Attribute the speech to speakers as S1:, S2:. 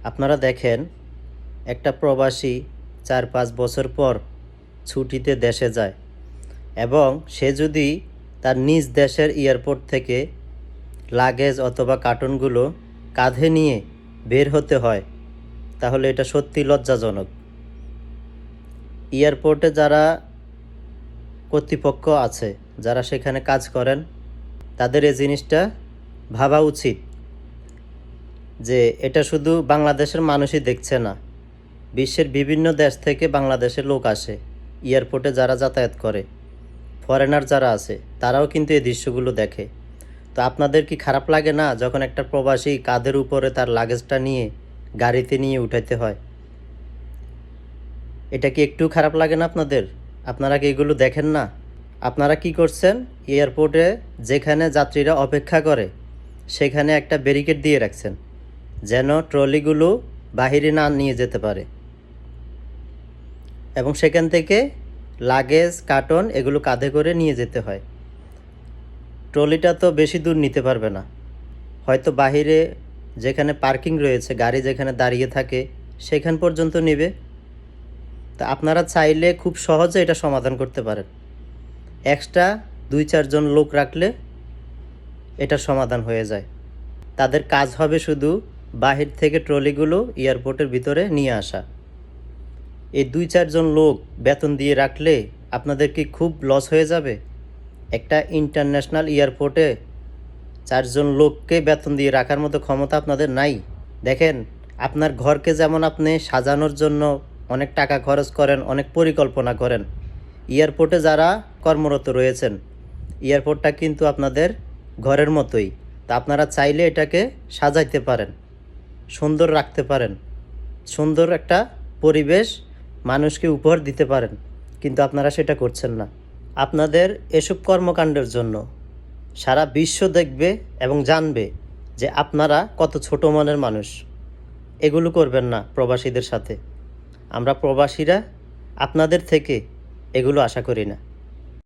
S1: আপনারা দেখেন একটা প্রবাসী 4-5 বছর পর ছুটিতে দেশে যায় এবং সে যদি তার নিজ দেশের এয়ারপোর্ট থেকে লাগেজ অথবা কার্টুনগুলো কাঁধে নিয়ে বের হতে হয়, তাহলে এটা সত্যি লজ্জাজনক। এয়ারপোর্টে যারা কর্তৃপক্ষ আছে, যারা সেখানে কাজ করেন, তাদের এই জিনিসটা ভাবা উচিত যে এটা শুধু বাংলাদেশের মানুষই দেখছে না, বিশ্বের বিভিন্ন দেশ থেকে বাংলাদেশের লোক আসে এয়ারপোর্টে, যারা যাতায়াত করে, ফরেনার যারা আছে তারাও কিন্তু এই দৃশ্যগুলো দেখে। তো আপনাদের কি খারাপ লাগে না যখন একটা প্রবাসী কাঁধের উপরে তার লাগেজটা নিয়ে গাড়িতে নিয়ে উঠাইতে হয়? এটা কি একটু খারাপ লাগে না আপনাদের? আপনারা কি এগুলো দেখেন না? আপনারা কি করছেন, এয়ারপোর্টে যেখানে যাত্রীরা অপেক্ষা করে সেখানে একটা ব্যারিকেড দিয়ে রাখছেন যেন ট্রলিগুলো বাহিরে না নিয়ে যেতে পারে, এবং সেখান থেকে লাগেজ কার্টন এগুলো কাঁধে করে নিয়ে যেতে হয়। ট্রলিটা তো বেশি দূর নিতে পারবে না, হয়তো বাহিরে যেখানে পার্কিং রয়েছে, গাড়ি যেখানে দাঁড়িয়ে থাকে সেখান পর্যন্ত নেবে। তা আপনারা চাইলে খুব সহজে এটা সমাধান করতে পারেন। এক্সট্রা 2-4 জন লোক রাখলে এটার সমাধান হয়ে যায়। তাদের কাজ হবে শুধু বাহির থেকে ট্রলিগুলো এয়ারপোর্টের ভিতরে নিয়ে আসা। এই 2-4 জন লোক বেতন দিয়ে রাখলে আপনাদের কি খুব লস হয়ে যাবে? একটা ইন্টারন্যাশনাল এয়ারপোর্টে 4 জন লোককে বেতন দিয়ে রাখার মতো ক্ষমতা আপনাদের নাই। দেখেন, আপনার ঘরকে যেমন আপনি সাজানোর জন্য অনেক টাকা খরচ করেন, অনেক পরিকল্পনা করেন, এয়ারপোর্টে যারা কর্মরত রয়েছেন, এয়ারপোর্টটা কিন্তু আপনাদের ঘরের মতোই। তা আপনারা চাইলে এটাকে সাজাইতে পারেন, সুন্দর রাখতে পারেন, সুন্দর একটা পরিবেশ মানুষকে উপহার দিতে পারেন, কিন্তু আপনারা সেটা করছেন না। আপনাদের এসব কর্মকাণ্ডের জন্য সারা বিশ্ব দেখবে এবং জানবে যে আপনারা কত ছোট মনের মানুষ। এগুলো করবেন না প্রবাসীদের সাথে। আমরা প্রবাসীরা আপনাদের থেকে এগুলো আশা করি না।